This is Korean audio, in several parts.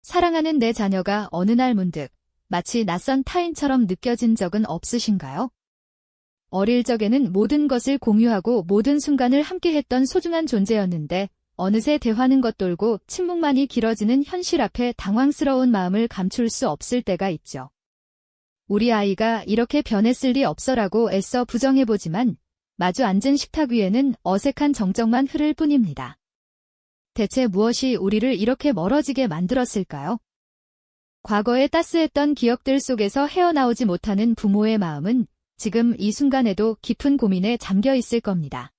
사랑하는 내 자녀가 어느 날 문득 마치 낯선 타인처럼 느껴진 적은 없으신가요? 어릴 적에는 모든 것을 공유하고 모든 순간을 함께했던 소중한 존재였는데 어느새 대화는 겉돌고 침묵만이 길어지는 현실 앞에 당황스러운 마음을 감출 수 없을 때가 있죠. 우리 아이가 이렇게 변했을 리 없어라고 애써 부정해보지만 마주 앉은 식탁 위에는 어색한 정적만 흐를 뿐입니다. 대체 무엇이 우리를 이렇게 멀어지게 만들었을까요? 과거의 따스했던 기억들 속에서 헤어나오지 못하는 부모의 마음은 지금 이 순간에도 깊은 고민에 잠겨 있을 겁니다.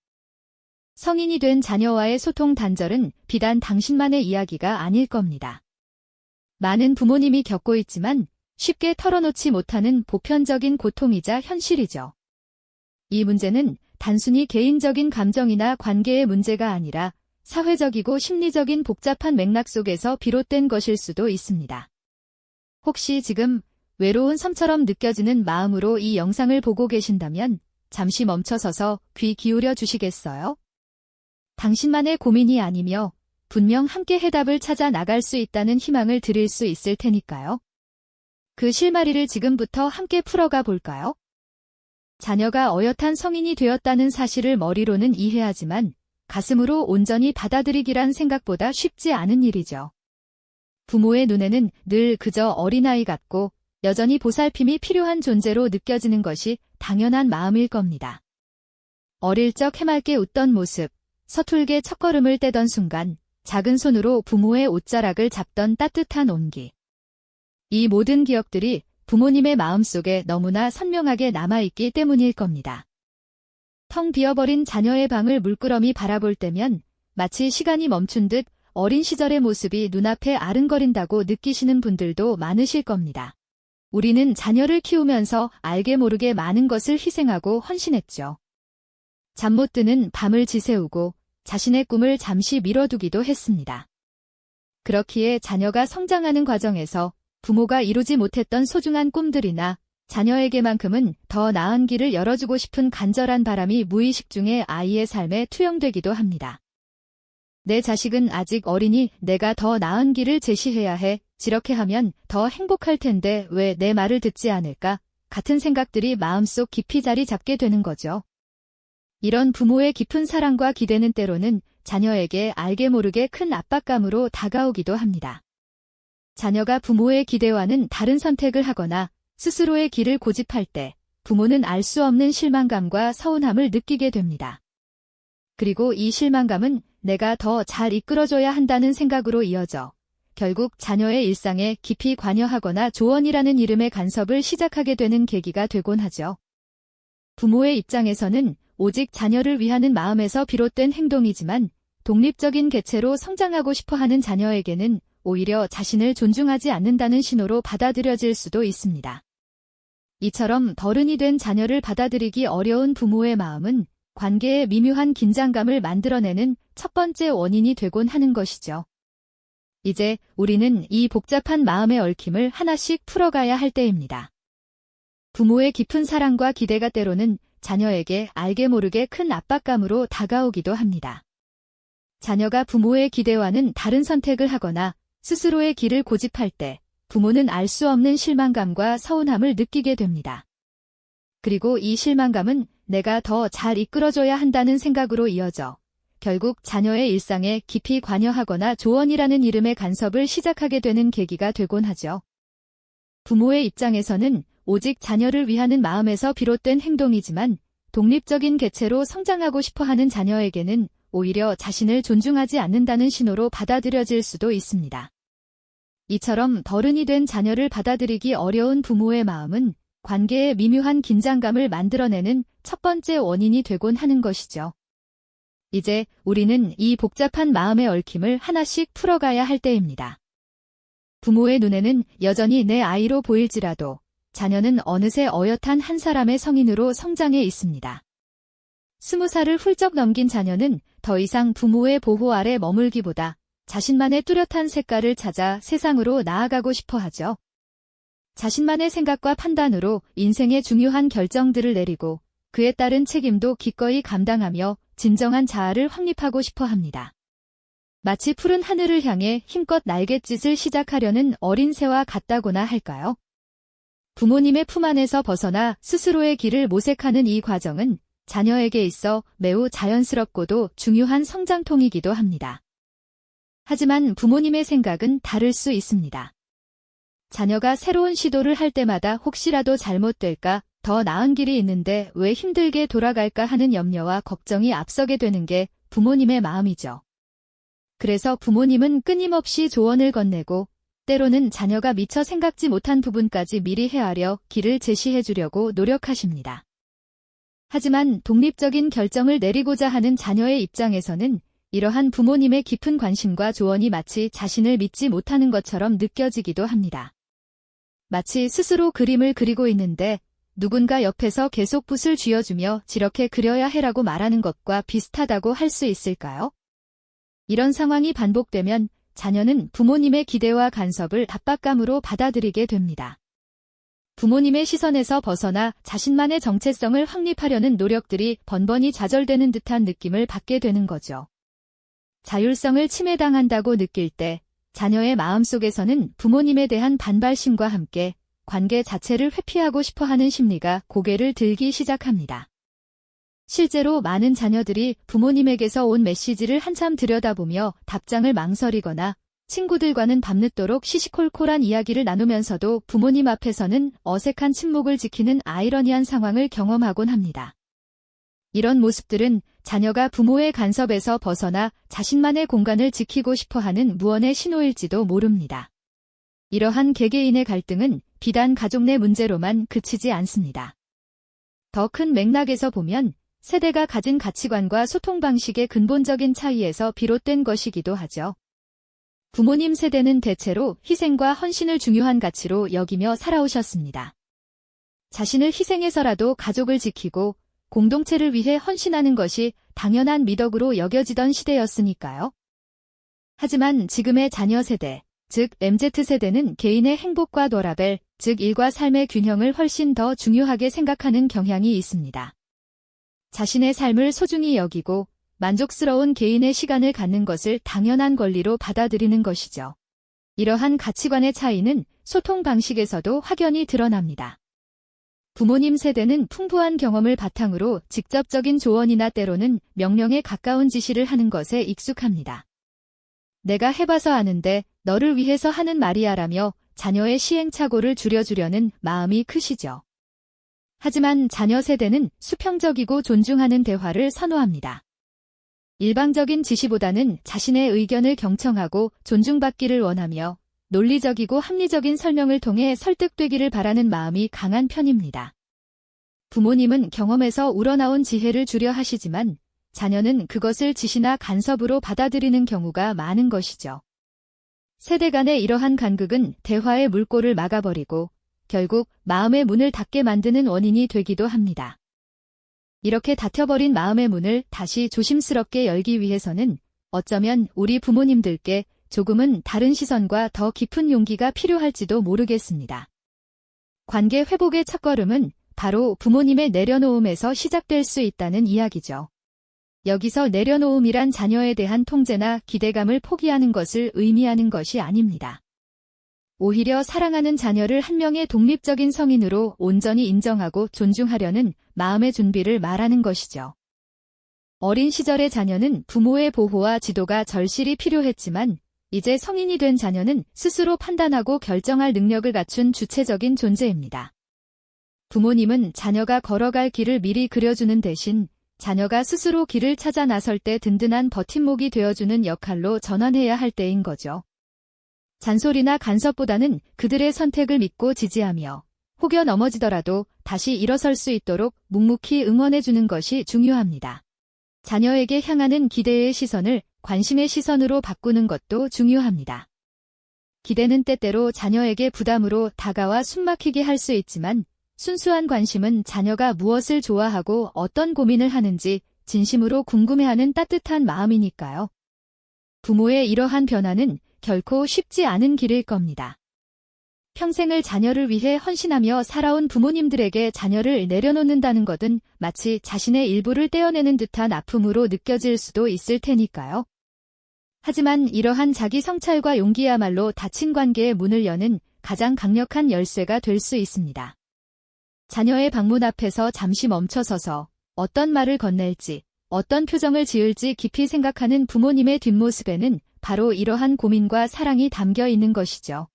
성인이 된 자녀와의 소통 단절은 비단 당신만의 이야기가 아닐 겁니다. 많은 부모님이 겪고 있지만 쉽게 털어놓지 못하는 보편적인 고통이자 현실이죠. 이 문제는 단순히 개인적인 감정이나 관계의 문제가 아니라 사회적이고 심리적인 복잡한 맥락 속에서 비롯된 것일 수도 있습니다. 혹시 지금 외로운 섬처럼 느껴지는 마음으로 이 영상을 보고 계신다면 잠시 멈춰서서 귀 기울여 주시겠어요? 당신만의 고민이 아니며 분명 함께 해답을 찾아 나갈 수 있다는 희망을 드릴 수 있을 테니까요. 그 실마리를 지금부터 함께 풀어가 볼까요? 자녀가 어엿한 성인이 되었다는 사실을 머리로는 이해하지만 가슴으로 온전히 받아들이기란 생각보다 쉽지 않은 일이죠. 부모의 눈에는 늘 그저 어린아이 같고 여전히 보살핌이 필요한 존재로 느껴지는 것이 당연한 마음일 겁니다. 어릴 적 해맑게 웃던 모습, 서툴게 첫걸음을 떼던 순간, 작은 손으로 부모의 옷자락을 잡던 따뜻한 온기. 이 모든 기억들이 부모님의 마음속에 너무나 선명하게 남아있기 때문일 겁니다. 텅 비어버린 자녀의 방을 물끄러미 바라볼 때면 마치 시간이 멈춘 듯 어린 시절의 모습이 눈앞에 아른거린다고 느끼시는 분들도 많으실 겁니다. 우리는 자녀를 키우면서 알게 모르게 많은 것을 희생하고 헌신했죠. 잠 못 드는 밤을 지새우고 자신의 꿈을 잠시 미뤄두기도 했습니다. 그렇기에 자녀가 성장하는 과정에서 부모가 이루지 못했던 소중한 꿈들이나 자녀에게만큼은 더 나은 길을 열어주고 싶은 간절한 바람이 무의식 중에 아이의 삶에 투영되기도 합니다. 내 자식은 아직 어리니 내가 더 나은 길을 제시해야 해. 이렇게 하면 더 행복할 텐데 왜 내 말을 듣지 않을까? 같은 생각들이 마음속 깊이 자리 잡게 되는 거죠. 이런 부모의 깊은 사랑과 기대는 때로는 자녀에게 알게 모르게 큰 압박감으로 다가오기도 합니다. 자녀가 부모의 기대와는 다른 선택을 하거나 스스로의 길을 고집할 때 부모는 알 수 없는 실망감과 서운함을 느끼게 됩니다. 그리고 이 실망감은 내가 더 잘 이끌어줘야 한다는 생각으로 이어져 결국 자녀의 일상에 깊이 관여하거나 조언이라는 이름의 간섭을 시작하게 되는 계기가 되곤 하죠. 부모의 입장에서는 오직 자녀를 위하는 마음에서 비롯된 행동이지만 독립적인 개체로 성장하고 싶어하는 자녀에게는 오히려 자신을 존중하지 않는다는 신호로 받아들여질 수도 있습니다. 이처럼 어른이 된 자녀를 받아들이기 어려운 부모의 마음은 관계에 미묘한 긴장감을 만들어내는 첫 번째 원인이 되곤 하는 것이죠. 이제 우리는 이 복잡한 마음의 얽힘을 하나씩 풀어가야 할 때입니다. 부모의 깊은 사랑과 기대가 때로는 자녀에게 알게 모르게 큰 압박감으로 다가오기도 합니다. 자녀가 부모의 기대와는 다른 선택을 하거나 스스로의 길을 고집할 때 부모는 알 수 없는 실망감과 서운함을 느끼게 됩니다. 그리고 이 실망감은 내가 더 잘 이끌어줘야 한다는 생각으로 이어져 결국 자녀의 일상에 깊이 관여하거나 조언이라는 이름의 간섭을 시작하게 되는 계기가 되곤 하죠. 부모의 입장에서는 오직 자녀를 위하는 마음에서 비롯된 행동이지만 독립적인 개체로 성장하고 싶어하는 자녀에게는 오히려 자신을 존중하지 않는다는 신호로 받아들여질 수도 있습니다. 이처럼 어른이 된 자녀를 받아들이기 어려운 부모의 마음은 관계에 미묘한 긴장감을 만들어내는 첫 번째 원인이 되곤 하는 것이죠. 이제 우리는 이 복잡한 마음의 얽힘을 하나씩 풀어가야 할 때입니다. 부모의 눈에는 여전히 내 아이로 보일지라도 자녀는 어느새 어엿한 한 사람의 성인으로 성장해 있습니다. 20살을 훌쩍 넘긴 자녀는 더 이상 부모의 보호 아래 머물기보다 자신만의 뚜렷한 색깔을 찾아 세상으로 나아가고 싶어 하죠. 자신만의 생각과 판단으로 인생의 중요한 결정들을 내리고 그에 따른 책임도 기꺼이 감당하며 진정한 자아를 확립하고 싶어 합니다. 마치 푸른 하늘을 향해 힘껏 날갯짓을 시작하려는 어린 새와 같다고나 할까요? 부모님의 품 안에서 벗어나 스스로의 길을 모색하는 이 과정은 자녀에게 있어 매우 자연스럽고도 중요한 성장통이기도 합니다. 하지만 부모님의 생각은 다를 수 있습니다. 자녀가 새로운 시도를 할 때마다 혹시라도 잘못될까, 더 나은 길이 있는데 왜 힘들게 돌아갈까 하는 염려와 걱정이 앞서게 되는 게 부모님의 마음이죠. 그래서 부모님은 끊임없이 조언을 건네고 때로는 자녀가 미처 생각지 못한 부분까지 미리 헤아려 길을 제시해 주려고 노력하십니다. 하지만 독립적인 결정을 내리고자 하는 자녀의 입장에서는 이러한 부모님의 깊은 관심과 조언이 마치 자신을 믿지 못하는 것처럼 느껴지기도 합니다. 마치 스스로 그림을 그리고 있는데 누군가 옆에서 계속 붓을 쥐어주며 이렇게 그려야 해라고 말하는 것과 비슷하다고 할 수 있을까요? 이런 상황이 반복되면 자녀는 부모님의 기대와 간섭을 압박감으로 받아들이게 됩니다. 부모님의 시선에서 벗어나 자신만의 정체성을 확립하려는 노력들이 번번이 좌절되는 듯한 느낌을 받게 되는 거죠. 자율성을 침해당한다고 느낄 때 자녀의 마음속에서는 부모님에 대한 반발심과 함께 관계 자체를 회피하고 싶어하는 심리가 고개를 들기 시작합니다. 실제로 많은 자녀들이 부모님에게서 온 메시지를 한참 들여다보며 답장을 망설이거나 친구들과는 밤늦도록 시시콜콜한 이야기를 나누면서도 부모님 앞에서는 어색한 침묵을 지키는 아이러니한 상황을 경험하곤 합니다. 이런 모습들은 자녀가 부모의 간섭에서 벗어나 자신만의 공간을 지키고 싶어하는 무언의 신호일지도 모릅니다. 이러한 개개인의 갈등은 비단 가족 내 문제로만 그치지 않습니다. 더 큰 맥락에서 보면 세대가 가진 가치관과 소통 방식의 근본적인 차이에서 비롯된 것이기도 하죠. 부모님 세대는 대체로 희생과 헌신을 중요한 가치로 여기며 살아오셨습니다. 자신을 희생해서라도 가족을 지키고 공동체를 위해 헌신하는 것이 당연한 미덕으로 여겨지던 시대였으니까요. 하지만 지금의 자녀 세대, 즉 MZ세대는 개인의 행복과 워라밸, 즉 일과 삶의 균형을 훨씬 더 중요하게 생각하는 경향이 있습니다. 자신의 삶을 소중히 여기고 만족스러운 개인의 시간을 갖는 것을 당연한 권리로 받아들이는 것이죠. 이러한 가치관의 차이는 소통 방식에서도 확연히 드러납니다. 부모님 세대는 풍부한 경험을 바탕으로 직접적인 조언이나 때로는 명령에 가까운 지시를 하는 것에 익숙합니다. 내가 해봐서 아는데 너를 위해서 하는 말이야라며 자녀의 시행착오를 줄여주려는 마음이 크시죠. 하지만 자녀 세대는 수평적이고 존중하는 대화를 선호합니다. 일방적인 지시보다는 자신의 의견을 경청하고 존중받기를 원하며 논리적이고 합리적인 설명을 통해 설득되기를 바라는 마음이 강한 편입니다. 부모님은 경험에서 우러나온 지혜를 주려 하시지만 자녀는 그것을 지시나 간섭으로 받아들이는 경우가 많은 것이죠. 세대 간의 이러한 간극은 대화의 물꼬를 막아버리고 결국 마음의 문을 닫게 만드는 원인이 되기도 합니다. 이렇게 닫혀버린 마음의 문을 다시 조심스럽게 열기 위해서는 어쩌면 우리 부모님들께 조금은 다른 시선과 더 깊은 용기가 필요할지도 모르겠습니다. 관계 회복의 첫걸음은 바로 부모님의 내려놓음에서 시작될 수 있다는 이야기죠. 여기서 내려놓음이란 자녀에 대한 통제나 기대감을 포기하는 것을 의미하는 것이 아닙니다. 오히려 사랑하는 자녀를 한 명의 독립적인 성인으로 온전히 인정하고 존중하려는 마음의 준비를 말하는 것이죠. 어린 시절의 자녀는 부모의 보호와 지도가 절실히 필요했지만 이제 성인이 된 자녀는 스스로 판단하고 결정할 능력을 갖춘 주체적인 존재입니다. 부모님은 자녀가 걸어갈 길을 미리 그려주는 대신 자녀가 스스로 길을 찾아 나설 때 든든한 버팀목이 되어주는 역할로 전환해야 할 때인 거죠. 잔소리나 간섭보다는 그들의 선택을 믿고 지지하며 혹여 넘어지더라도 다시 일어설 수 있도록 묵묵히 응원해주는 것이 중요합니다. 자녀에게 향하는 기대의 시선을 관심의 시선으로 바꾸는 것도 중요합니다. 기대는 때때로 자녀에게 부담으로 다가와 숨막히게 할 수 있지만 순수한 관심은 자녀가 무엇을 좋아하고 어떤 고민을 하는지 진심으로 궁금해하는 따뜻한 마음이니까요. 부모의 이러한 변화는 결코 쉽지 않은 길일 겁니다. 평생을 자녀를 위해 헌신하며 살아온 부모님들에게 자녀를 내려놓는다는 것은 마치 자신의 일부를 떼어내는 듯한 아픔으로 느껴질 수도 있을 테니까요. 하지만 이러한 자기 성찰과 용기야말로 닫힌 관계의 문을 여는 가장 강력한 열쇠가 될 수 있습니다. 자녀의 방문 앞에서 잠시 멈춰서서 어떤 말을 건넬지, 어떤 표정을 지을지 깊이 생각하는 부모님의 뒷모습에는 바로 이러한 고민과 사랑이 담겨 있는 것이죠.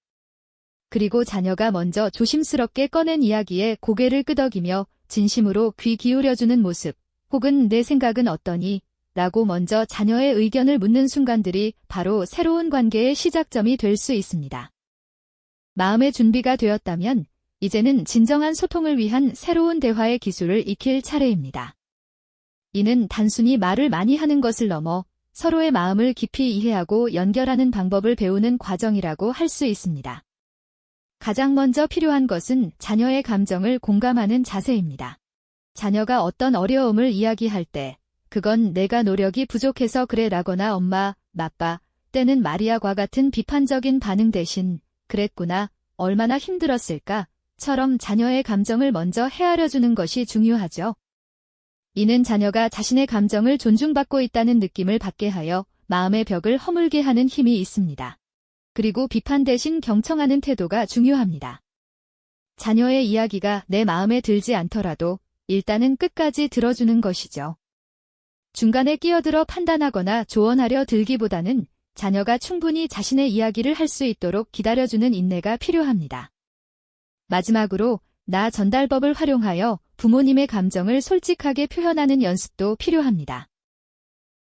그리고 자녀가 먼저 조심스럽게 꺼낸 이야기에 고개를 끄덕이며 진심으로 귀 기울여주는 모습, 혹은 내 생각은 어떠니? 라고 먼저 자녀의 의견을 묻는 순간들이 바로 새로운 관계의 시작점이 될 수 있습니다. 마음의 준비가 되었다면 이제는 진정한 소통을 위한 새로운 대화의 기술을 익힐 차례입니다. 이는 단순히 말을 많이 하는 것을 넘어 서로의 마음을 깊이 이해하고 연결하는 방법을 배우는 과정이라고 할 수 있습니다. 가장 먼저 필요한 것은 자녀의 감정을 공감하는 자세입니다. 자녀가 어떤 어려움을 이야기할 때 그건 내가 노력이 부족해서 그래 라거나 엄마, 아빠, 때는 마리아과 같은 비판적인 반응 대신 그랬구나, 얼마나 힘들었을까 처럼 자녀의 감정을 먼저 헤아려주는 것이 중요하죠. 이는 자녀가 자신의 감정을 존중받고 있다는 느낌을 받게 하여 마음의 벽을 허물게 하는 힘이 있습니다. 그리고 비판 대신 경청하는 태도가 중요합니다. 자녀의 이야기가 내 마음에 들지 않더라도 일단은 끝까지 들어주는 것이죠. 중간에 끼어들어 판단하거나 조언하려 들기보다는 자녀가 충분히 자신의 이야기를 할 수 있도록 기다려주는 인내가 필요합니다. 마지막으로 나 전달법을 활용하여 부모님의 감정을 솔직하게 표현하는 연습도 필요합니다.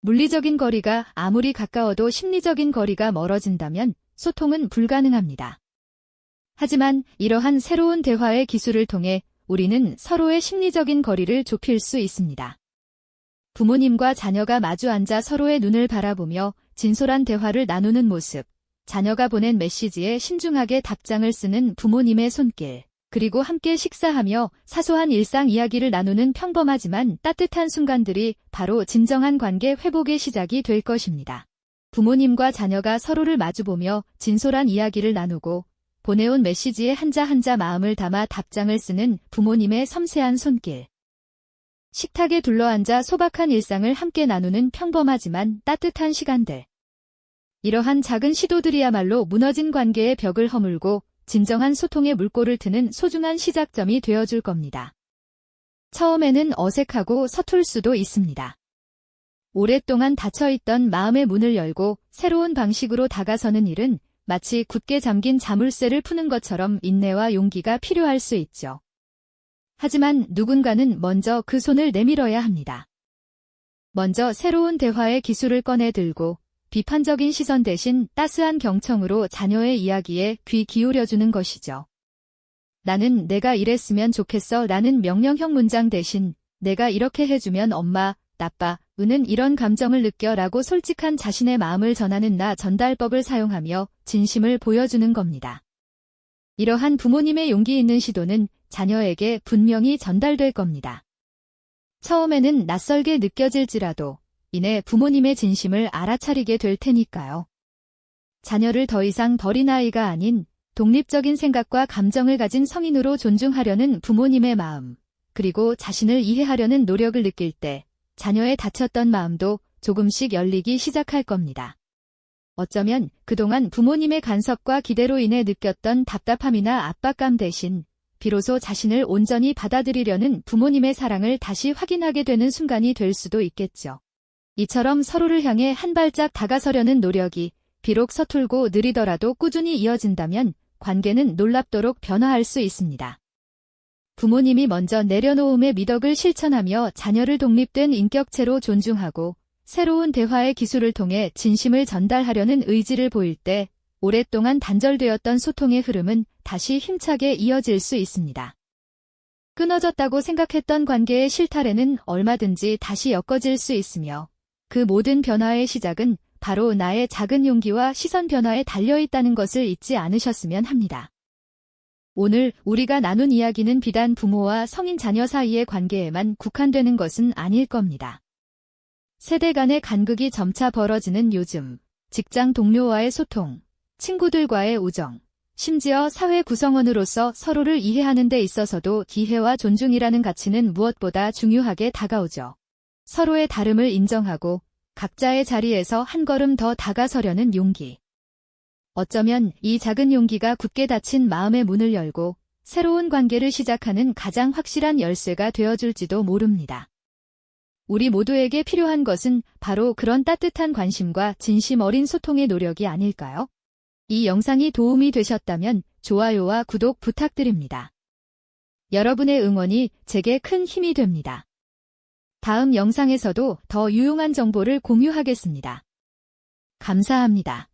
물리적인 거리가 아무리 가까워도 심리적인 거리가 멀어진다면 소통은 불가능합니다. 하지만 이러한 새로운 대화의 기술을 통해 우리는 서로의 심리적인 거리를 좁힐 수 있습니다. 부모님과 자녀가 마주 앉아 서로의 눈을 바라보며 진솔한 대화를 나누는 모습, 자녀가 보낸 메시지에 신중하게 답장을 쓰는 부모님의 손길, 그리고 함께 식사하며 사소한 일상 이야기를 나누는 평범하지만 따뜻한 순간들이 바로 진정한 관계 회복의 시작이 될 것입니다. 부모님과 자녀가 서로를 마주보며 진솔한 이야기를 나누고 보내온 메시지에 한자 한자 마음을 담아 답장을 쓰는 부모님의 섬세한 손길. 식탁에 둘러앉아 소박한 일상을 함께 나누는 평범하지만 따뜻한 시간들. 이러한 작은 시도들이야말로 무너진 관계의 벽을 허물고 진정한 소통의 물꼬를 트는 소중한 시작점이 되어줄 겁니다. 처음에는 어색하고 서툴 수도 있습니다. 오랫동안 닫혀있던 마음의 문을 열고 새로운 방식으로 다가서는 일은 마치 굳게 잠긴 자물쇠를 푸는 것처럼 인내와 용기가 필요할 수 있죠. 하지만 누군가는 먼저 그 손을 내밀어야 합니다. 먼저 새로운 대화의 기술을 꺼내 들고 비판적인 시선 대신 따스한 경청으로 자녀의 이야기에 귀 기울여주는 것이죠. 나는 내가 이랬으면 좋겠어 라는 명령형 문장 대신 내가 이렇게 해주면 엄마, 아빠, 은은 이런 감정을 느껴 라고 솔직한 자신의 마음을 전하는 나 전달법을 사용하며 진심을 보여주는 겁니다. 이러한 부모님의 용기 있는 시도는 자녀에게 분명히 전달될 겁니다. 처음에는 낯설게 느껴질지라도 이내 부모님의 진심을 알아차리게 될 테니까요. 자녀를 더 이상 버린 아이가 아닌 독립적인 생각과 감정을 가진 성인으로 존중하려는 부모님의 마음, 그리고 자신을 이해하려는 노력을 느낄 때 자녀의 닫혔던 마음도 조금씩 열리기 시작할 겁니다. 어쩌면 그동안 부모님의 간섭과 기대로 인해 느꼈던 답답함이나 압박감 대신 비로소 자신을 온전히 받아들이려는 부모님의 사랑을 다시 확인하게 되는 순간이 될 수도 있겠죠. 이처럼 서로를 향해 한 발짝 다가서려는 노력이 비록 서툴고 느리더라도 꾸준히 이어진다면 관계는 놀랍도록 변화할 수 있습니다. 부모님이 먼저 내려놓음의 미덕을 실천하며 자녀를 독립된 인격체로 존중하고 새로운 대화의 기술을 통해 진심을 전달하려는 의지를 보일 때 오랫동안 단절되었던 소통의 흐름은 다시 힘차게 이어질 수 있습니다. 끊어졌다고 생각했던 관계의 실타래는 얼마든지 다시 엮어질 수 있으며 그 모든 변화의 시작은 바로 나의 작은 용기와 시선 변화에 달려있다는 것을 잊지 않으셨으면 합니다. 오늘 우리가 나눈 이야기는 비단 부모와 성인 자녀 사이의 관계에만 국한되는 것은 아닐 겁니다. 세대 간의 간극이 점차 벌어지는 요즘, 직장 동료와의 소통, 친구들과의 우정, 심지어 사회 구성원으로서 서로를 이해하는 데 있어서도 이해와 존중이라는 가치는 무엇보다 중요하게 다가오죠. 서로의 다름을 인정하고 각자의 자리에서 한 걸음 더 다가서려는 용기. 어쩌면 이 작은 용기가 굳게 닫힌 마음의 문을 열고 새로운 관계를 시작하는 가장 확실한 열쇠가 되어줄지도 모릅니다. 우리 모두에게 필요한 것은 바로 그런 따뜻한 관심과 진심 어린 소통의 노력이 아닐까요? 이 영상이 도움이 되셨다면 좋아요와 구독 부탁드립니다. 여러분의 응원이 제게 큰 힘이 됩니다. 다음 영상에서도 더 유용한 정보를 공유하겠습니다. 감사합니다.